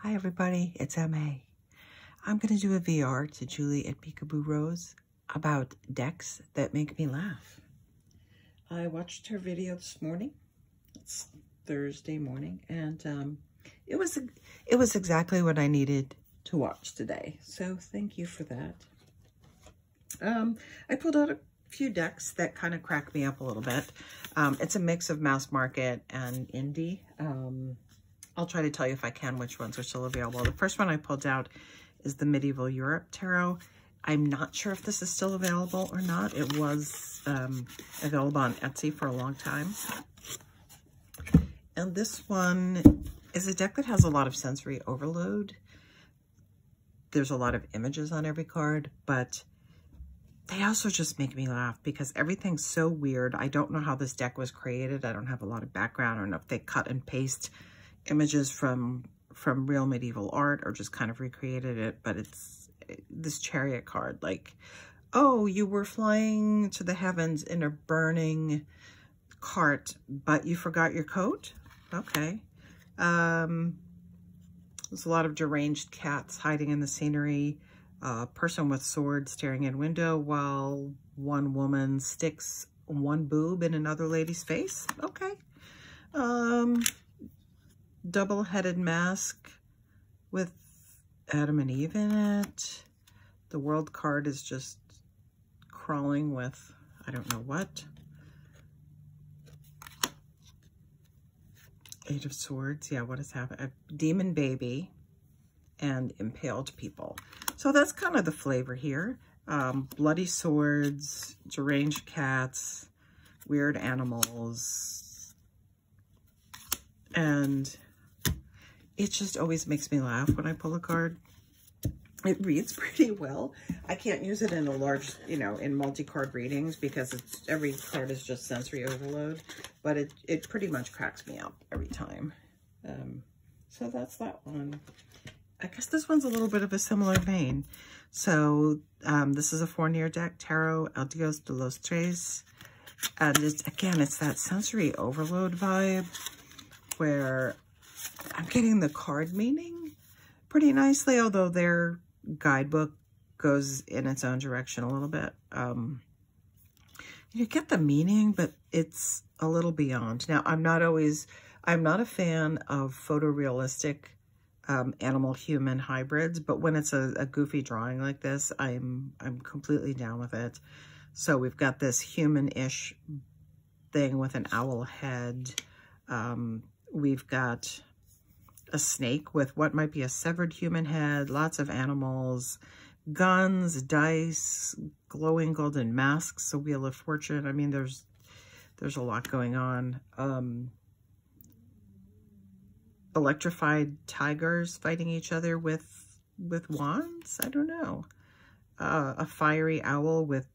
Hi everybody, it's MA. I'm going to do a VR to Julie at Peekaboo Rose about decks that make me laugh. I watched her video this morning. It's Thursday morning, and it was exactly what I needed to watch today. So thank you for that. I pulled out a few decks that kind of crack me up a little bit. It's a mix of mass market and indie. I'll try to tell you if I can which ones are still available. The first one I pulled out is the Medieval Europe Tarot. I'm not sure if this is still available or not. It was available on Etsy for a long time. And this one is a deck that has a lot of sensory overload. There's a lot of images on every card, but they also just make me laugh because everything's so weird. I don't know how this deck was created. I don't have a lot of background. I don't know if they cut and paste images from real medieval art or just kind of recreated it, but it's this chariot card, like, oh, you were flying to the heavens in a burning cart, but you forgot your coat? Okay. There's a lot of deranged cats hiding in the scenery, a person with sword staring in window while one woman sticks one boob in another lady's face. Okay. Double-headed mask with Adam and Eve in it. The world card is just crawling with I don't know what. Eight of Swords. Yeah, what is happening? A demon baby and impaled people. So that's kind of the flavor here. Bloody swords, deranged cats, weird animals, and it just always makes me laugh when I pull a card. It reads pretty well. I can't use it in a large, in multi-card readings because every card is just sensory overload, but it pretty much cracks me up every time. So that's that one. I guess this one's a little bit of a similar vein. So this is a Fournier deck, Tarot, El Dios de los Tres. And it's that sensory overload vibe where I'm getting the card meaning pretty nicely, although their guidebook goes in its own direction a little bit. You get the meaning, but it's a little beyond. Now, I'm not a fan of photorealistic animal-human hybrids, but when it's a goofy drawing like this, I'm completely down with it. So we've got this human-ish thing with an owl head. We've got a snake with what might be a severed human head, lots of animals, guns, dice, glowing golden masks, a wheel of fortune. I mean, there's a lot going on. Electrified tigers fighting each other with wands. I don't know. A fiery owl with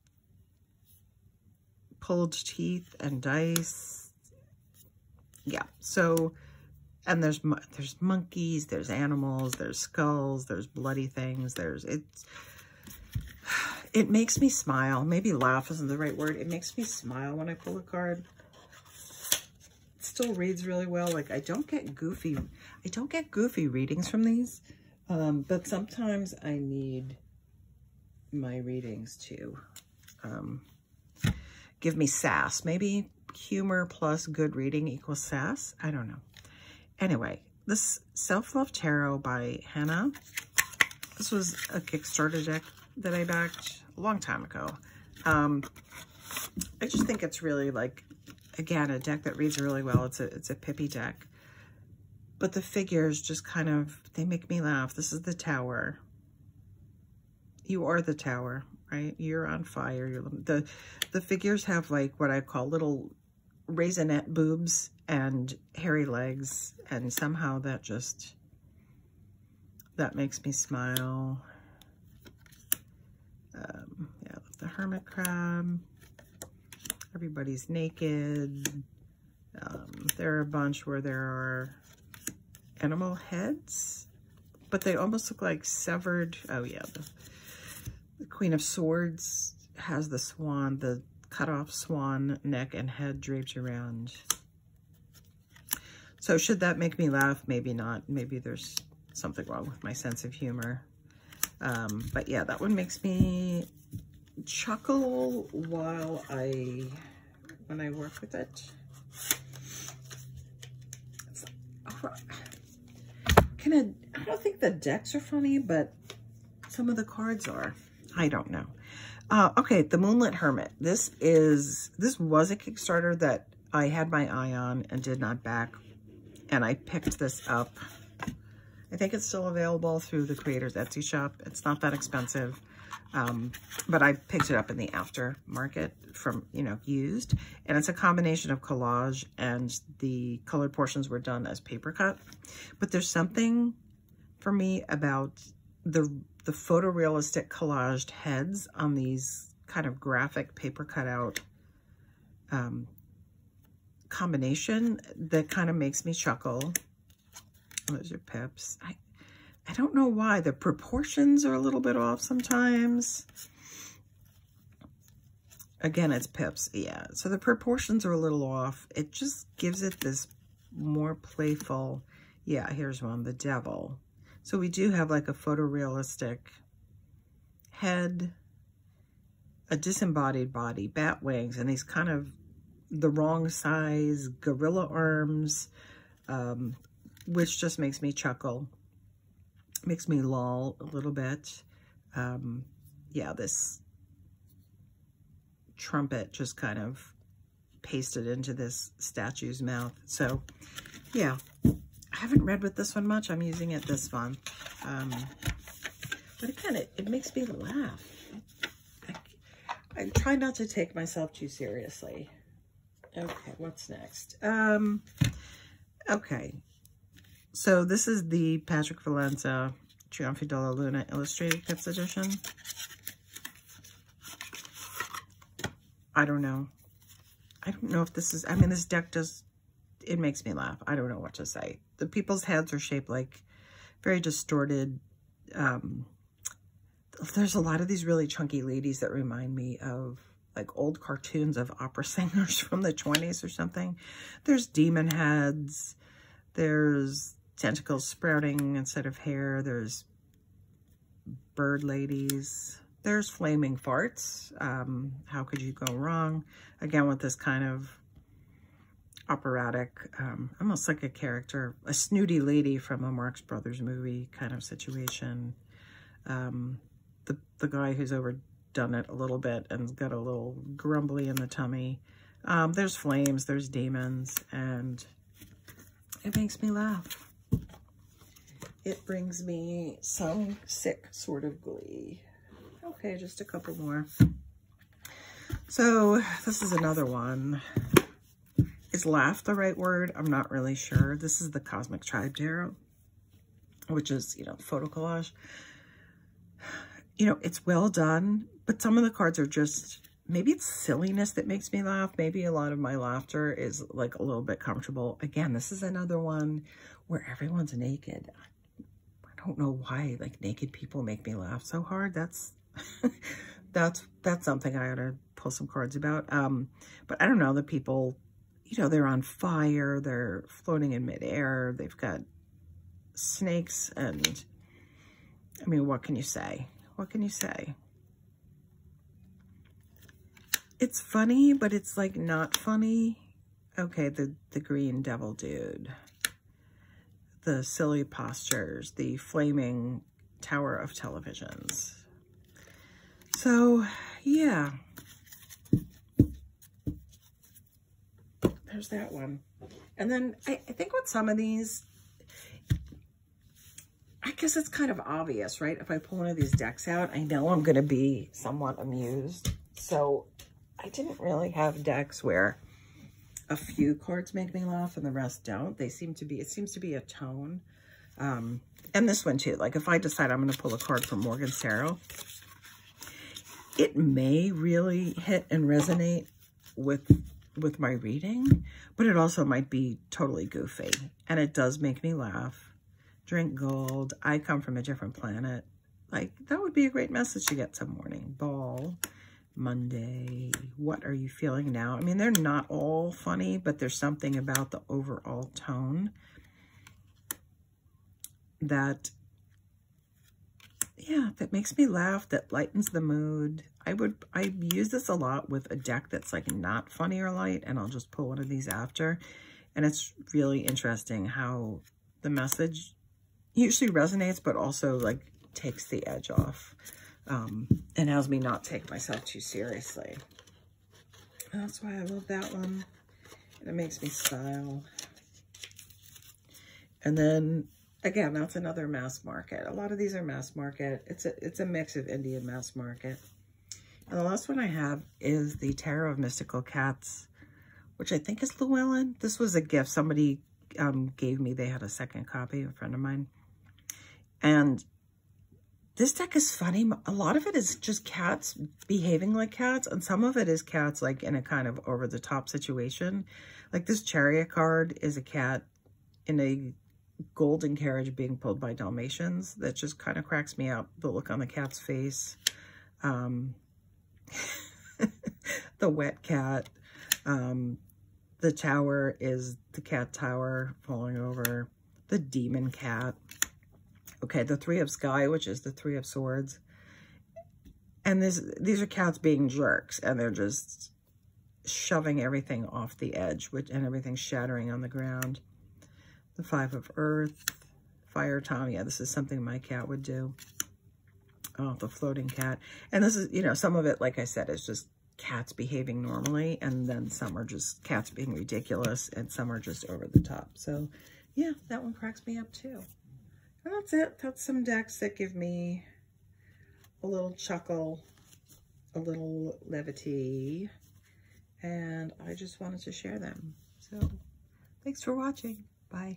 pulled teeth and dice. Yeah. So, and there's monkeys, there's animals, there's skulls, there's bloody things. It makes me smile. Maybe laugh isn't the right word. It makes me smile when I pull a card. It still reads really well. Like I don't get goofy readings from these, but sometimes I need my readings to give me sass. Maybe humor plus good reading equals sass. I don't know. Anyway, this Self-Love Tarot by Hannah. This was a Kickstarter deck that I backed a long time ago. I just think it's really again, a deck that reads really well. It's a pippy deck. But the figures just kind of, they make me laugh. This is the Tower. You are the Tower, right? You're on fire. The figures have what I call little raisinette boobs and hairy legs, and somehow that makes me smile. Yeah, the hermit crab. Everybody's naked. There are a bunch where there are animal heads, but they almost look like severed. Oh yeah, the Queen of Swords has the swan, the cut off swan neck and head draped around. So should that make me laugh? Maybe not. Maybe there's something wrong with my sense of humor. But yeah, that one makes me chuckle when I work with it. I don't think the decks are funny, but some of the cards are. I don't know. Okay, the Moonlit Hermit. This was a Kickstarter that I had my eye on and did not back, and I picked this up. I think it's still available through the creator's Etsy shop. It's not that expensive, but I picked it up in the aftermarket from, you know, used. And it's a combination of collage, and the colored portions were done as paper cut. But there's something for me about the photorealistic collaged heads on these kind of graphic paper cutout combination that kind of makes me chuckle. Those are pips. I don't know why. The proportions are a little bit off sometimes. Again, it's pips. Yeah. So the proportions are a little off. It just gives it this more playful. Yeah, here's one, the devil. So we do have like a photorealistic head, a disembodied body, bat wings, and these kind of the wrong size gorilla arms, which just makes me chuckle, makes me loll a little bit. Yeah, this trumpet just kind of pasted into this statue's mouth. So yeah, I haven't read with this one much. I'm using it this one. But again, it makes me laugh. I try not to take myself too seriously. Okay, what's next? Okay. So this is the Patrick Valencia Trionfi della Luna Illustrated Kits Edition. I don't know. I don't know if this is, I mean, this deck does, it makes me laugh. I don't know what to say. The people's heads are shaped like very distorted. There's a lot of these really chunky ladies that remind me of like old cartoons of opera singers from the 20s or something. There's demon heads. There's tentacles sprouting instead of hair. There's bird ladies. There's flaming farts. How could you go wrong? Again, with this kind of operatic, almost like a character, a snooty lady from a Marx Brothers movie kind of situation. The guy who's overdone it a little bit and's got a little grumbly in the tummy. There's flames, there's demons, and it makes me laugh. It brings me some sick sort of glee. Okay, just a couple more. So this is another one. Is laugh the right word? I'm not really sure. This is the Cosmic Tribe Tarot, which is, you know, photo collage. You know, it's well done, but some of the cards are just, maybe it's silliness that makes me laugh. Maybe a lot of my laughter is like a little bit comfortable. Again, this is another one where everyone's naked. I don't know why, like, naked people make me laugh so hard. That's something I ought to pull some cards about. But I don't know, the people, you know, they're on fire, they're floating in midair, they've got snakes, and I mean, what can you say? What can you say? It's funny, but it's like not funny. Okay, the green devil dude. The silly postures, the flaming tower of televisions. So, yeah. There's that one. And then I think with some of these, I guess it's kind of obvious, right? If I pull one of these decks out, I know I'm going to be somewhat amused. So I didn't really have decks where a few cards make me laugh and the rest don't. They seem to be, it seems to be a tone. And this one too, like if I decide I'm going to pull a card from Morgan's Tarot, it may really hit and resonate with my reading, but it also might be totally goofy. And it does make me laugh. Drink gold. I come from a different planet. Like, that would be a great message to get some morning. Ball. Monday. What are you feeling now? I mean, they're not all funny, but there's something about the overall tone that, yeah, that makes me laugh, that lightens the mood. I use this a lot with a deck that's like not funny or light, and I'll just pull one of these after. And it's really interesting how the message usually resonates, but also like takes the edge off, and helps me not take myself too seriously. That's why I love that one. And it makes me smile. And then again, that's another mass market. A lot of these are mass market. It's a mix of indie and mass market. And the last one I have is the Tarot of Mystical Cats, which I think is Llewellyn. This was a gift somebody gave me. They had a second copy, a friend of mine. And this deck is funny. A lot of it is just cats behaving like cats, and some of it is cats like in a kind of over-the-top situation. Like this Chariot card is a cat in a golden carriage being pulled by Dalmatians. That just kind of cracks me up, the look on the cat's face. The wet cat. The tower is the cat tower falling over. The demon cat. Okay, the Three of Sky, which is the Three of Swords. And these are cats being jerks, and they're just shoving everything off the edge, and everything's shattering on the ground. The Five of Earth, Fire Tom. Yeah, this is something my cat would do. Oh, the floating cat. And this is, you know, some of it, like I said, is just cats behaving normally, and then some are just cats being ridiculous, and some are just over the top. So, yeah, that one cracks me up too. And that's it. That's some decks that give me a little chuckle, a little levity, and I just wanted to share them. So, thanks for watching. Bye.